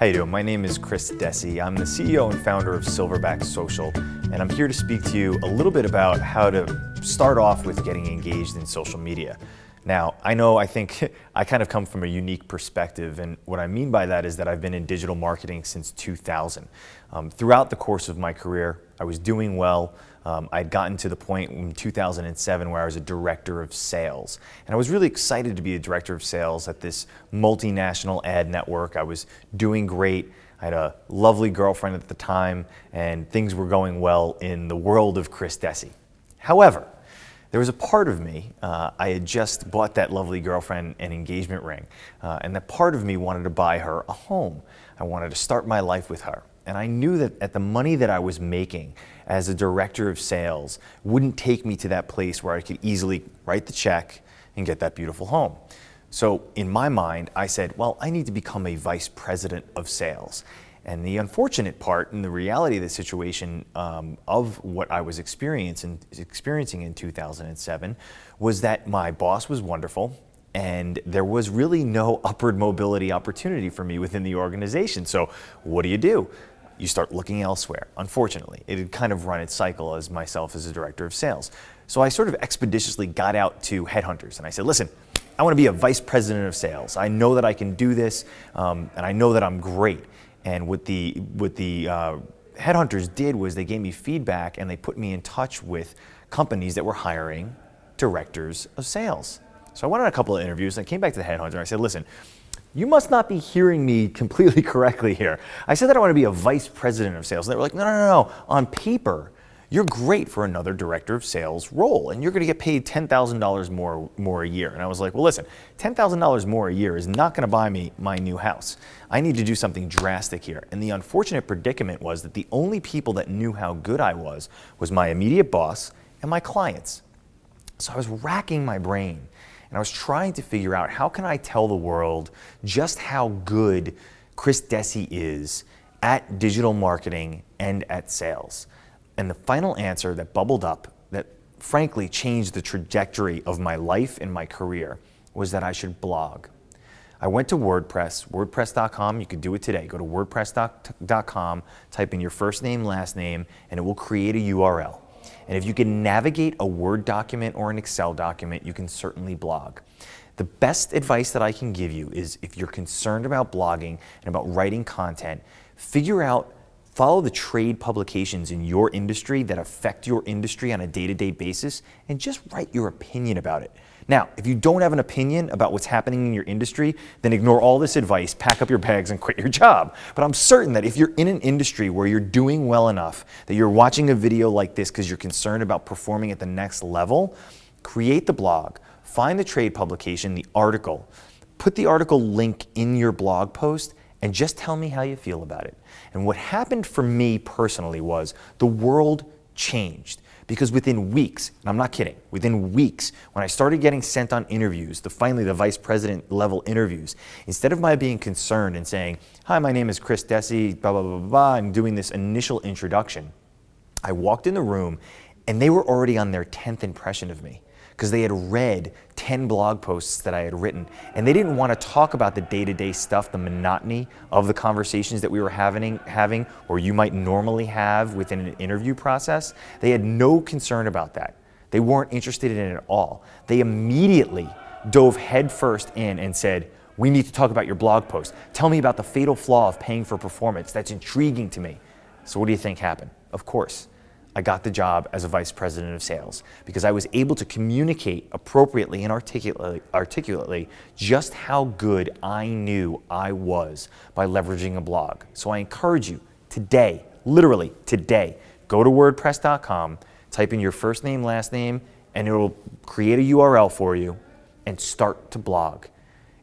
How you doing? My name is Chris Desi. I'm the CEO and founder of Silverback Social, and I'm here to speak to you a little bit about how to start off with getting engaged in social media. Now, I think I kind of come from a unique perspective, and what I mean by that is that I've been in digital marketing since 2000. Throughout the course of my career, I was doing well. I'd gotten to the point in 2007 where I was a director of sales. And I was really excited to be a director of sales at this multinational ad network. I was doing great. I had a lovely girlfriend at the time, and things were going well in the world of Chris Desi. However, there was a part of me, I had just bought that lovely girlfriend an engagement ring, and that part of me wanted to buy her a home. I wanted to start my life with her. And I knew that at the money that I was making as a director of sales wouldn't take me to that place where I could easily write the check and get that beautiful home. So in my mind, I said, well, I need to become a vice president of sales. And the unfortunate part and the reality of the situation of what I was experiencing in 2007 was that my boss was wonderful, and there was really no upward mobility opportunity for me within the organization. So what do? You start looking elsewhere. Unfortunately, it had kind of run its cycle as myself as a director of sales. So I sort of expeditiously got out to headhunters, and I said, listen, I want to be a vice president of sales. I know that I can do this, and I know that I'm great. And what the headhunters did was they gave me feedback, and they put me in touch with companies that were hiring directors of sales. So I went on a couple of interviews, and I came back to the headhunter, and I said, listen, you must not be hearing me completely correctly here. I said that I want to be a vice president of sales. And they were like, no. On paper, you're great for another director of sales role, and you're going to get paid $10,000 more a year. And I was like, well, listen, $10,000 more a year is not going to buy me my new house. I need to do something drastic here. And the unfortunate predicament was that the only people that knew how good I was my immediate boss and my clients. So I was racking my brain. And I was trying to figure out, how can I tell the world just how good Chris Desi is at digital marketing and at sales? And the final answer that bubbled up, that frankly changed the trajectory of my life and my career, was that I should blog. I went to WordPress, WordPress.com. You could do it today. Go to WordPress.com, type in your first name, last name, and it will create a URL. And if you can navigate a Word document or an Excel document, you can certainly blog. The best advice that I can give you is, if you're concerned about blogging and about writing content, follow the trade publications in your industry that affect your industry on a day-to-day basis, and just write your opinion about it. Now, if you don't have an opinion about what's happening in your industry, then ignore all this advice, pack up your bags, and quit your job. But I'm certain that if you're in an industry where you're doing well enough that you're watching a video like this because you're concerned about performing at the next level, create the blog, find the trade publication, the article, put the article link in your blog post, and just tell me how you feel about it. And what happened for me personally was the world changed. Because within weeks, and I'm not kidding, within weeks, when I started getting sent on interviews, finally the vice president level interviews, instead of my being concerned and saying, hi, my name is Chris Desi, blah, blah, blah, blah, blah, and doing this initial introduction, I walked in the room and they were already on their 10th impression of me, because they had read 10 blog posts that I had written, and they didn't want to talk about the day-to-day stuff, the monotony of the conversations that we were having, or you might normally have within an interview process. They had no concern about that. They weren't interested in it at all. They immediately dove headfirst in and said, we need to talk about your blog post. Tell me about the fatal flaw of paying for performance. That's intriguing to me. So what do you think happened? Of course, I got the job as a vice president of sales, because I was able to communicate appropriately and articulately just how good I knew I was by leveraging a blog. So I encourage you today, literally today, go to WordPress.com, type in your first name, last name, and it will create a URL for you, and start to blog.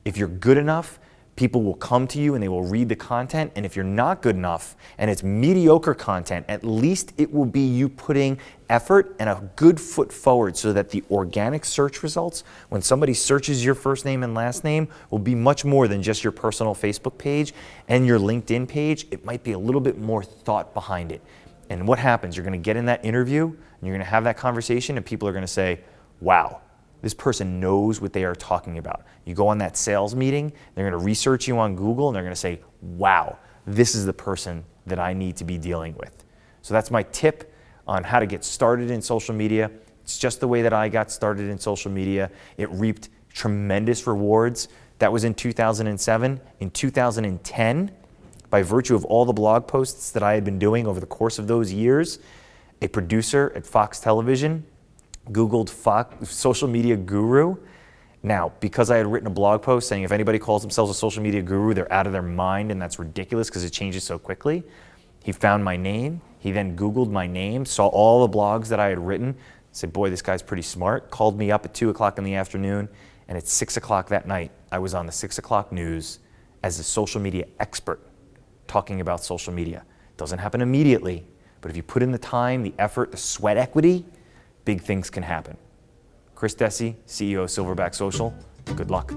If you're good enough, people will come to you and they will read the content. And if you're not good enough and it's mediocre content, at least it will be you putting effort and a good foot forward, so that the organic search results, when somebody searches your first name and last name, will be much more than just your personal Facebook page and your LinkedIn page. It might be a little bit more thought behind it. And what happens? You're going to get in that interview and you're going to have that conversation, and people are going to say, wow, this person knows what they are talking about. You go on that sales meeting, they're going to research you on Google, and they're going to say, wow, this is the person that I need to be dealing with. So that's my tip on how to get started in social media. It's just the way that I got started in social media. It reaped tremendous rewards. That was in 2007. In 2010, by virtue of all the blog posts that I had been doing over the course of those years, a producer at Fox Television Googled social media guru. Now, because I had written a blog post saying if anybody calls themselves a social media guru, they're out of their mind, and that's ridiculous because it changes so quickly. He found my name. He then Googled my name, saw all the blogs that I had written, said, boy, this guy's pretty smart, called me up at 2 o'clock in the afternoon, and at 6 o'clock that night, I was on the 6 o'clock news as a social media expert talking about social media. It doesn't happen immediately, but if you put in the time, the effort, the sweat equity, big things can happen. Chris Desi, CEO of Silverback Social. Good luck.